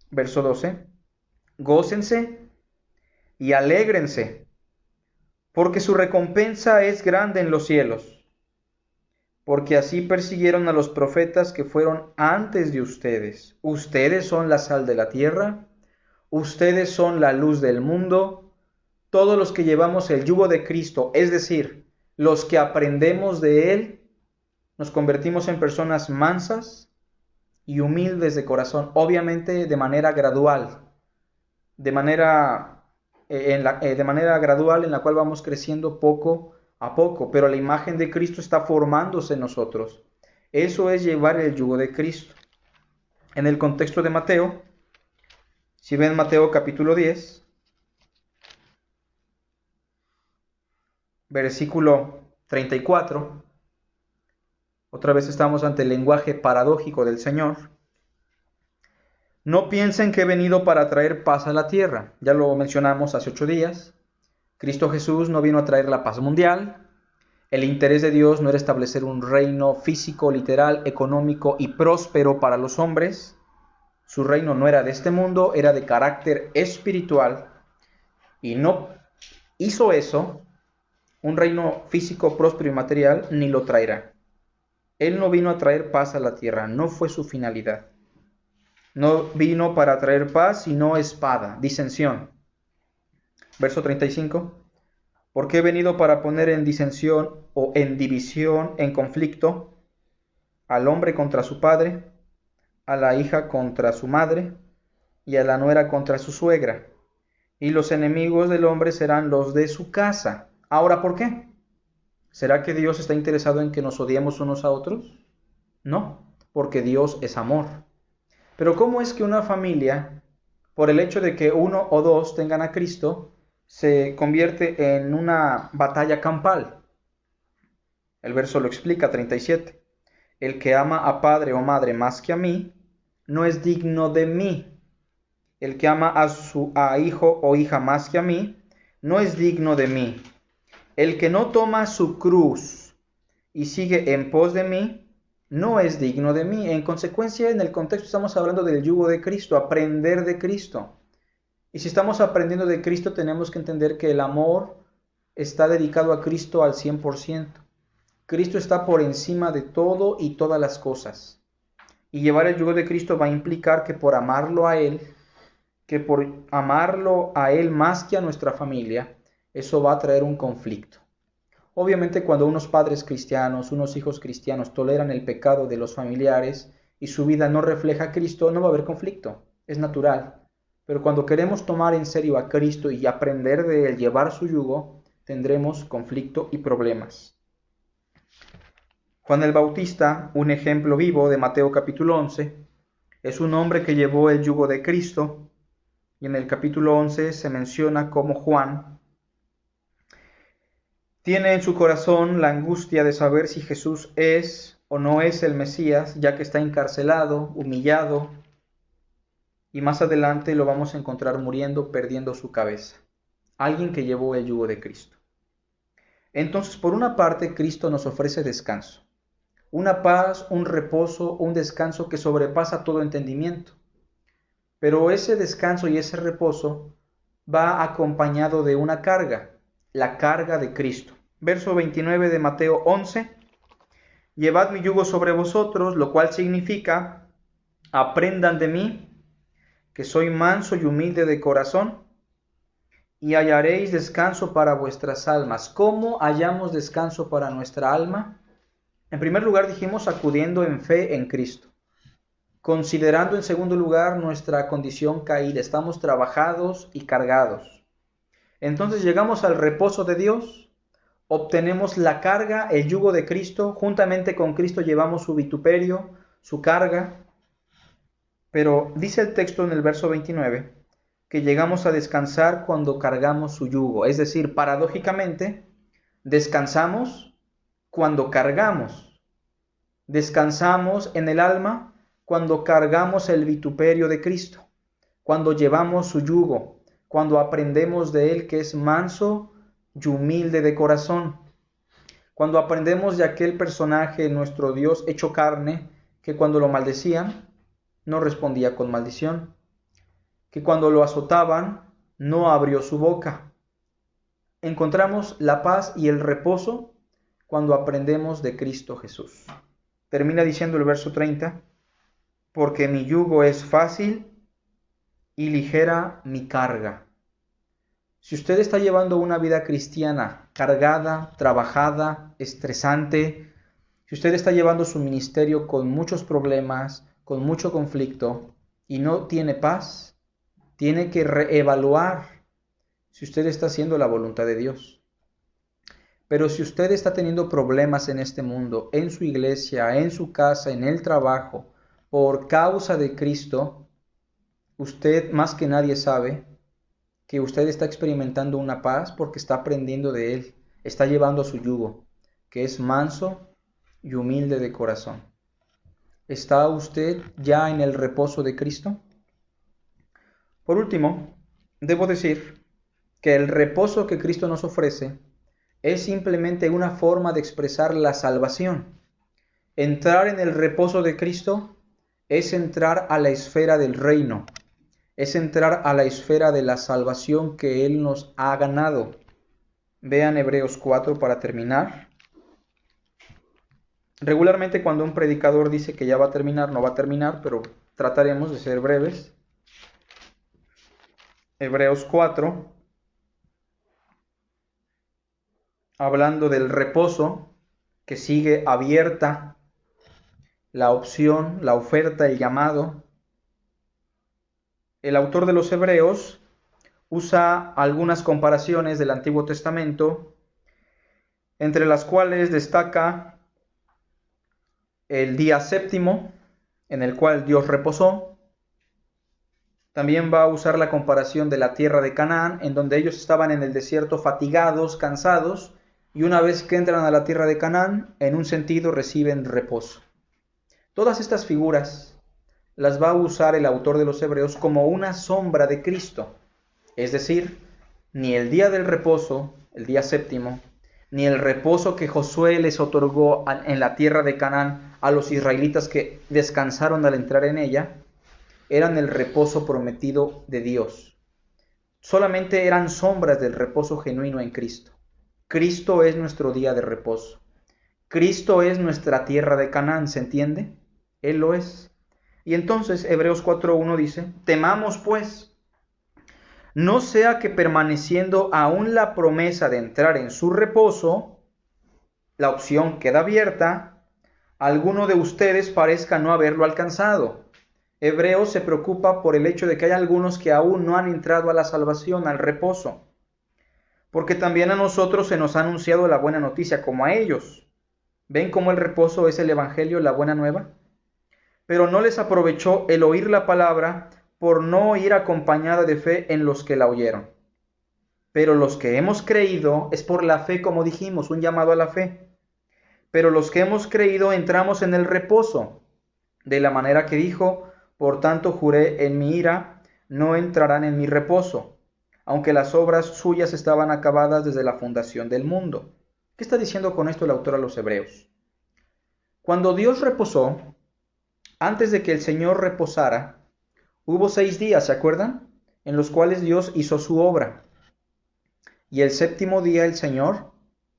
Verso 12. Gócense y alégrense, porque su recompensa es grande en los cielos, porque así persiguieron a los profetas que fueron antes de ustedes. Ustedes son la sal de la tierra, ustedes son la luz del mundo. Todos los que llevamos el yugo de Cristo, es decir, los que aprendemos de Él, nos convertimos en personas mansas y humildes de corazón, obviamente de manera gradual, de manera gradual en la cual vamos creciendo poco a poco, pero la imagen de Cristo está formándose en nosotros. Eso es llevar el yugo de Cristo. En el contexto de Mateo, si ven Mateo capítulo 10, versículo 34, otra vez estamos ante el lenguaje paradójico del Señor. No piensen que he venido para traer paz a la tierra. Ya lo mencionamos hace 8 días. Cristo Jesús no vino a traer la paz mundial. El interés de Dios no era establecer un reino físico, literal, económico y próspero para los hombres. Su reino no era de este mundo, era de carácter espiritual. Y no hizo eso, un reino físico, próspero y material, ni lo traerá. Él no vino a traer paz a la tierra, no fue su finalidad. No vino para traer paz, sino espada, disensión. Verso 35. Porque he venido para poner en disensión o en división, en conflicto, al hombre contra su padre, a la hija contra su madre, y a la nuera contra su suegra. Y los enemigos del hombre serán los de su casa. Ahora, ¿por qué? ¿Será que Dios está interesado en que nos odiemos unos a otros? No, porque Dios es amor. Pero ¿cómo es que una familia, por el hecho de que uno o dos tengan a Cristo, se convierte en una batalla campal? El verso lo explica, 37. El que ama a padre o madre más que a mí, no es digno de mí. El que ama a hijo o hija más que a mí, no es digno de mí. El que no toma su cruz y sigue en pos de mí, no es digno de mí. En consecuencia, en el contexto estamos hablando del yugo de Cristo, aprender de Cristo. Y si estamos aprendiendo de Cristo, tenemos que entender que el amor está dedicado a Cristo al 100%. Cristo está por encima de todo y todas las cosas. Y llevar el yugo de Cristo va a implicar que por amarlo a Él más que a nuestra familia, eso va a traer un conflicto. Obviamente cuando unos padres cristianos, unos hijos cristianos toleran el pecado de los familiares y su vida no refleja a Cristo, no va a haber conflicto, es natural. Pero cuando queremos tomar en serio a Cristo y aprender de Él, llevar su yugo, tendremos conflicto y problemas. Juan el Bautista, un ejemplo vivo de Mateo capítulo 11, es un hombre que llevó el yugo de Cristo, y en el capítulo 11 se menciona cómo Juan tiene en su corazón la angustia de saber si Jesús es o no es el Mesías, ya que está encarcelado, humillado, y más adelante lo vamos a encontrar muriendo, perdiendo su cabeza. Alguien que llevó el yugo de Cristo. Entonces, por una parte, Cristo nos ofrece descanso. Una paz, un reposo, un descanso que sobrepasa todo entendimiento. Pero ese descanso y ese reposo va acompañado de una carga, la carga de Cristo. Verso 29 de Mateo 11. Llevad mi yugo sobre vosotros, lo cual significa, aprendan de mí, que soy manso y humilde de corazón, y hallaréis descanso para vuestras almas. ¿Cómo hallamos descanso para nuestra alma? En primer lugar dijimos acudiendo en fe en Cristo. Considerando en segundo lugar nuestra condición caída. Estamos trabajados y cargados. Entonces llegamos al reposo de Dios, obtenemos la carga, el yugo de Cristo. Juntamente con Cristo llevamos su vituperio, su carga. Pero dice el texto en el verso 29 que llegamos a descansar cuando cargamos su yugo. Es decir, paradójicamente, descansamos cuando cargamos. Descansamos en el alma cuando cargamos el vituperio de Cristo, cuando llevamos su yugo, cuando aprendemos de Él que es manso y humilde de corazón, cuando aprendemos de aquel personaje, nuestro Dios hecho carne, que cuando lo maldecían, no respondía con maldición, que cuando lo azotaban, no abrió su boca. Encontramos la paz y el reposo cuando aprendemos de Cristo Jesús. Termina diciendo el verso 30, porque mi yugo es fácil y ligera mi carga. Si usted está llevando una vida cristiana cargada, trabajada, estresante, si usted está llevando su ministerio con muchos problemas, con mucho conflicto y no tiene paz, tiene que reevaluar si usted está haciendo la voluntad de Dios. Pero si usted está teniendo problemas en este mundo, en su iglesia, en su casa, en el trabajo, por causa de Cristo, usted más que nadie sabe que usted está experimentando una paz porque está aprendiendo de Él, está llevando su yugo, que es manso y humilde de corazón. ¿Está usted ya en el reposo de Cristo? Por último, debo decir que el reposo que Cristo nos ofrece es simplemente una forma de expresar la salvación. Entrar en el reposo de Cristo es entrar a la esfera del reino, es entrar a la esfera de la salvación que Él nos ha ganado. Vean Hebreos 4 para terminar. Regularmente cuando un predicador dice que ya va a terminar, no va a terminar, pero trataremos de ser breves. Hebreos 4, hablando del reposo, que sigue abierta la opción, la oferta, el llamado. El autor de los Hebreos usa algunas comparaciones del Antiguo Testamento, entre las cuales destaca el día séptimo, en el cual Dios reposó. También va a usar la comparación de la tierra de Canaán, en donde ellos estaban en el desierto fatigados, cansados, y una vez que entran a la tierra de Canaán, en un sentido reciben reposo. Todas estas figuras las va a usar el autor de los Hebreos como una sombra de Cristo. Es decir, ni el día del reposo, el día séptimo, ni el reposo que Josué les otorgó en la tierra de Canaán a los israelitas que descansaron al entrar en ella, eran el reposo prometido de Dios. Solamente eran sombras del reposo genuino en Cristo. Cristo es nuestro día de reposo. Cristo es nuestra tierra de Canaán, ¿se entiende? Él lo es. Y entonces Hebreos 4:1 dice, temamos pues, no sea que permaneciendo aún la promesa de entrar en su reposo, la opción queda abierta, alguno de ustedes parezca no haberlo alcanzado. Hebreos se preocupa por el hecho de que hay algunos que aún no han entrado a la salvación, al reposo, porque también a nosotros se nos ha anunciado la buena noticia como a ellos. ¿Ven cómo el reposo es el evangelio, la buena nueva? Pero no les aprovechó el oír la palabra por no ir acompañada de fe en los que la oyeron. Pero los que hemos creído, es por la fe, como dijimos, un llamado a la fe. Pero los que hemos creído entramos en el reposo, de la manera que dijo, por tanto juré en mi ira, no entrarán en mi reposo, aunque las obras suyas estaban acabadas desde la fundación del mundo. ¿Qué está diciendo con esto el autor a los Hebreos? Cuando Dios reposó, antes de que el Señor reposara, hubo 6 días, ¿se acuerdan? En los cuales Dios hizo su obra. Y el séptimo día el Señor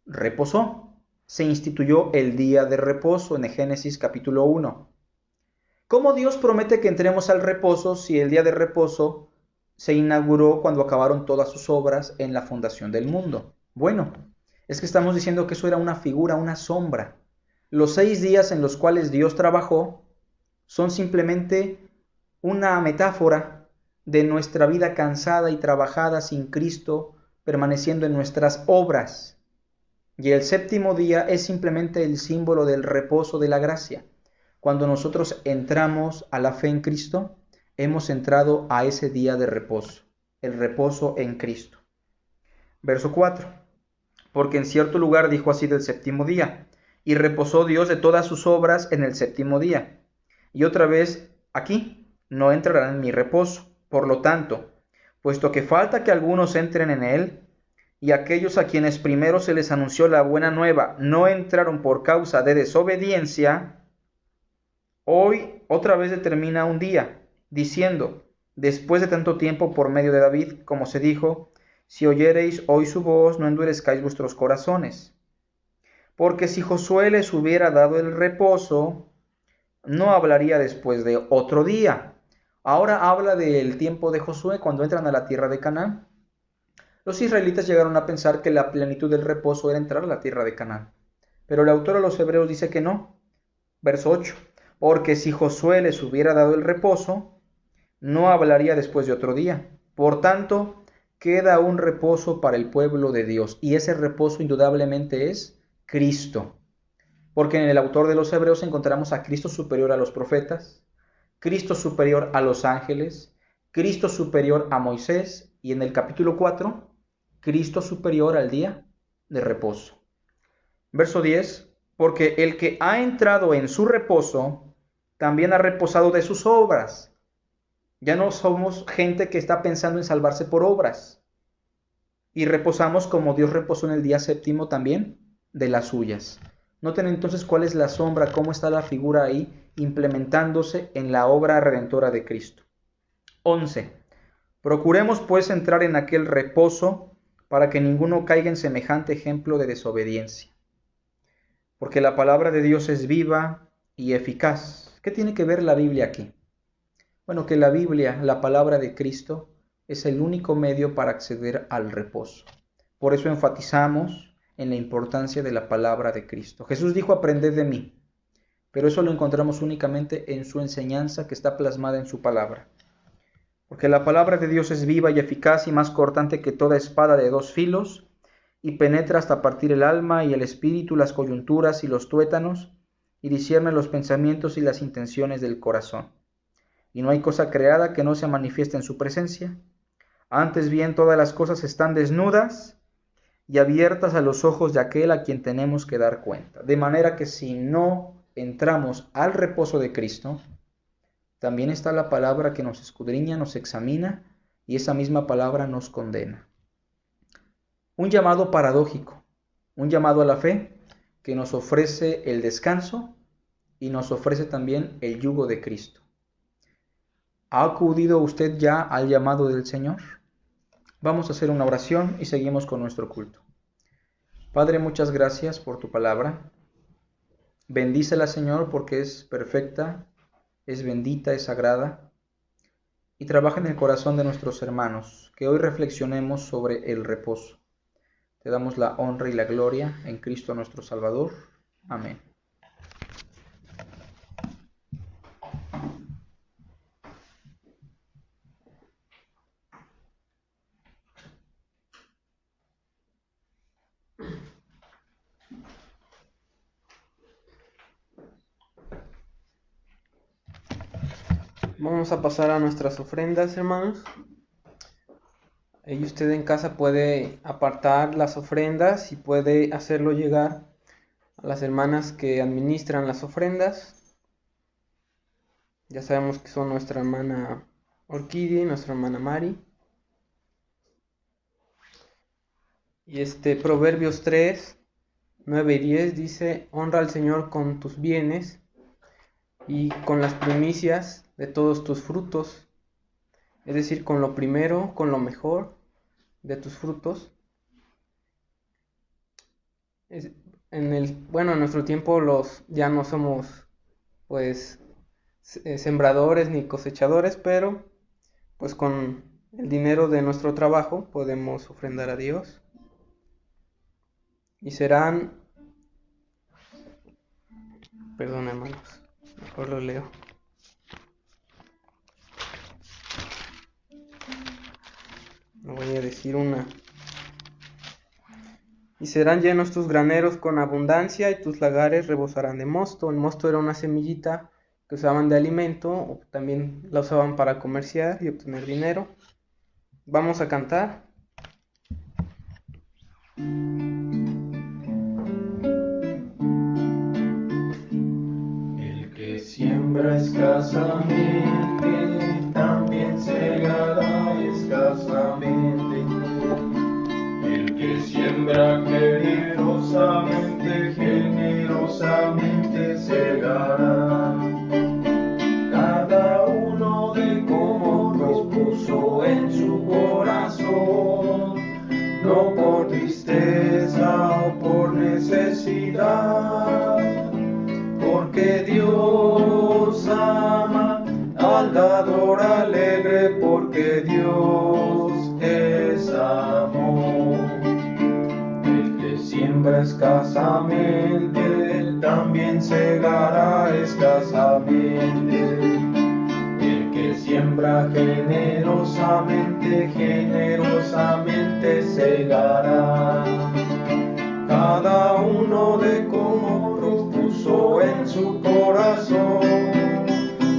reposó. Se instituyó el día de reposo en Génesis capítulo 1. ¿Cómo Dios promete que entremos al reposo si el día de reposo se inauguró cuando acabaron todas sus obras en la fundación del mundo? Bueno, es que estamos diciendo que eso era una figura, una sombra. Los 6 días en los cuales Dios trabajó son simplemente una metáfora de nuestra vida cansada y trabajada sin Cristo, permaneciendo en nuestras obras. Y el séptimo día es simplemente el símbolo del reposo de la gracia. Cuando nosotros entramos a la fe en Cristo, hemos entrado a ese día de reposo, el reposo en Cristo. Verso 4. Porque en cierto lugar dijo así del séptimo día, y reposó Dios de todas sus obras en el séptimo día. Y otra vez aquí, no entrarán en mi reposo. Por lo tanto, puesto que falta que algunos entren en él, y aquellos a quienes primero se les anunció la buena nueva no entraron por causa de desobediencia, hoy otra vez determina un día, diciendo, después de tanto tiempo por medio de David, como se dijo, si oyereis hoy su voz, no endurezcáis vuestros corazones. Porque si Josué les hubiera dado el reposo, no hablaría después de otro día. Ahora habla del tiempo de Josué cuando entran a la tierra de Canaán. Los israelitas llegaron a pensar que la plenitud del reposo era entrar a la tierra de Canaán. Pero el autor a los Hebreos dice que no. Verso 8. Porque si Josué les hubiera dado el reposo, no hablaría después de otro día. Por tanto, queda un reposo para el pueblo de Dios. Y ese reposo indudablemente es Cristo. Porque en el autor de los Hebreos encontramos a Cristo superior a los profetas, Cristo superior a los ángeles, Cristo superior a Moisés, y en el capítulo 4, Cristo superior al día de reposo. Verso 10, porque el que ha entrado en su reposo, también ha reposado de sus obras. Ya no somos gente que está pensando en salvarse por obras. Y reposamos como Dios reposó en el día séptimo también de las suyas. Noten entonces cuál es la sombra, cómo está la figura ahí implementándose en la obra redentora de Cristo. 11. Procuremos pues entrar en aquel reposo para que ninguno caiga en semejante ejemplo de desobediencia. Porque la palabra de Dios es viva y eficaz. ¿Qué tiene que ver la Biblia aquí? Bueno, que la Biblia, la palabra de Cristo, es el único medio para acceder al reposo. Por eso enfatizamos en la importancia de la palabra de Cristo. Jesús dijo, aprended de mí, pero eso lo encontramos únicamente en su enseñanza que está plasmada en su palabra. Porque la palabra de Dios es viva y eficaz y más cortante que toda espada de 2 filos, y penetra hasta partir el alma y el espíritu, las coyunturas y los tuétanos, y discierne los pensamientos y las intenciones del corazón. Y no hay cosa creada que no se manifieste en su presencia. Antes bien, todas las cosas están desnudas y abiertas a los ojos de aquel a quien tenemos que dar cuenta. De manera que si no entramos al reposo de Cristo, también está la palabra que nos escudriña, nos examina, y esa misma palabra nos condena. Un llamado paradójico, un llamado a la fe que nos ofrece el descanso y nos ofrece también el yugo de Cristo. ¿Ha acudido usted ya al llamado del Señor? Vamos a hacer una oración y seguimos con nuestro culto. Padre, muchas gracias por tu palabra. Bendícela, Señor, porque es perfecta, es bendita, es sagrada, y trabaja en el corazón de nuestros hermanos, que hoy reflexionemos sobre el reposo. Te damos la honra y la gloria en Cristo nuestro Salvador. Amén. Vamos a pasar a nuestras ofrendas, hermanos. Y usted en casa puede apartar las ofrendas y puede hacerlo llegar a las hermanas que administran las ofrendas. Ya sabemos que son nuestra hermana Orquídea y nuestra hermana Mari. Y Proverbios 3, 9 y 10 dice: honra al Señor con tus bienes y con las primicias de todos tus frutos. Es decir, con lo primero, con lo mejor de tus frutos. En nuestro tiempo ya no somos pues sembradores ni cosechadores, pero pues con el dinero de nuestro trabajo podemos ofrendar a Dios. Y serán, perdón hermanos, mejor lo leo. No voy a decir una. Y serán llenos tus graneros con abundancia y tus lagares rebosarán de mosto. El mosto era una semillita que usaban de alimento, o también la usaban para comerciar y obtener dinero. Vamos a cantar. El que siembra escasamente también segará escasamente. El que siembra generosamente, generosamente segará. Cada uno de como propuso en su corazón, no por tristeza o por necesidad, porque Dios ama al dador alegre, porque Dios es amor. El que siembra escasamente también segará escasamente. El que siembra generosamente, generosamente segará. Cada uno de como propuso en su corazón,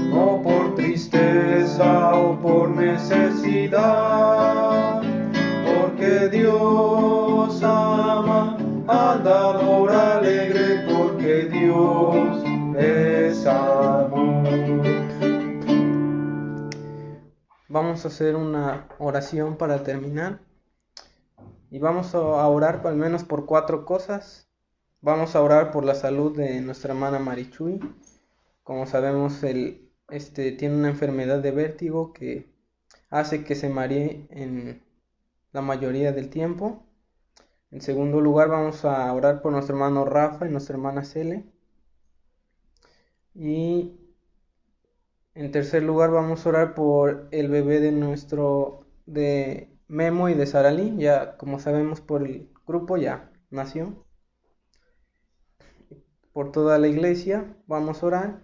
no por tristeza o por necesidad, porque Dios ama al dador alegre, porque Dios es amor. Vamos a hacer una oración para terminar. Y vamos a orar al menos por 4 cosas. Vamos a orar por la salud de nuestra hermana Marichuy. Como sabemos, tiene una enfermedad de vértigo que hace que se maree en la mayoría del tiempo. En segundo lugar, vamos a orar por nuestro hermano Rafa y nuestra hermana Cele. Y en tercer lugar, vamos a orar por el bebé de Memo y de Saralí. Ya, como sabemos por el grupo, ya nació. Por toda la iglesia vamos a orar.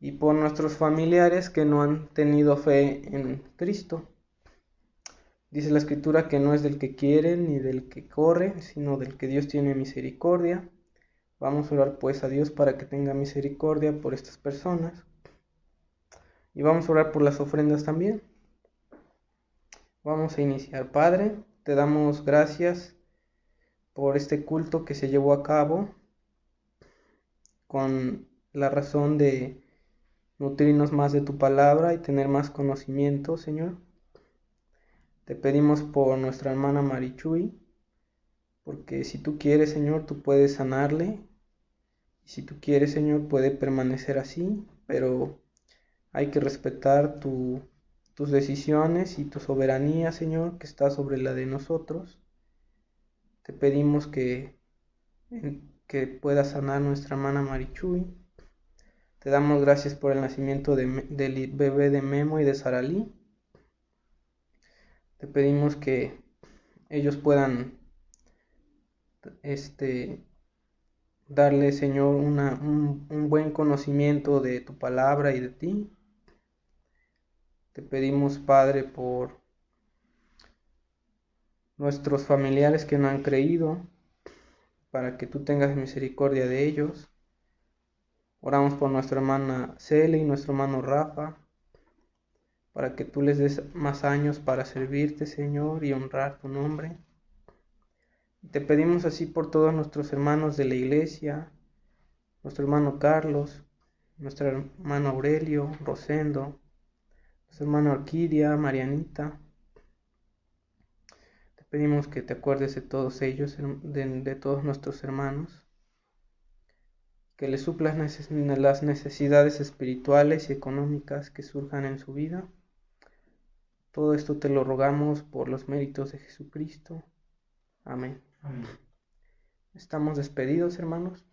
Y por nuestros familiares que no han tenido fe en Cristo. Dice la Escritura que no es del que quiere ni del que corre, sino del que Dios tiene misericordia. Vamos a orar pues a Dios para que tenga misericordia por estas personas. Y vamos a orar por las ofrendas también. Vamos a iniciar. Padre, te damos gracias por este culto que se llevó a cabo con la razón de nutrirnos más de tu palabra y tener más conocimiento, Señor. Te pedimos por nuestra hermana Marichuy, porque si tú quieres, Señor, tú puedes sanarle. Y si tú quieres, Señor, puede permanecer así, pero hay que respetar tus decisiones y tu soberanía, Señor, que está sobre la de nosotros. Te pedimos que pueda sanar nuestra hermana Marichuy. Te damos gracias por el nacimiento del bebé de Memo y de Saralí. Te pedimos que ellos puedan darle, Señor, un buen conocimiento de tu palabra y de ti. Te pedimos, Padre, por nuestros familiares que no han creído, para que tú tengas misericordia de ellos. Oramos por nuestra hermana Cele y nuestro hermano Rafa. para que tú les des más años para servirte, Señor, y honrar tu nombre. Te pedimos así por todos nuestros hermanos de la iglesia, nuestro hermano Carlos, nuestro hermano Aurelio, Rosendo, nuestro hermano Orquídea, Marianita. Te pedimos que te acuerdes de todos ellos, de todos nuestros hermanos, que les suplas las necesidades espirituales y económicas que surjan en su vida. Todo esto te lo rogamos por los méritos de Jesucristo. Amén. Amén. Estamos despedidos, hermanos.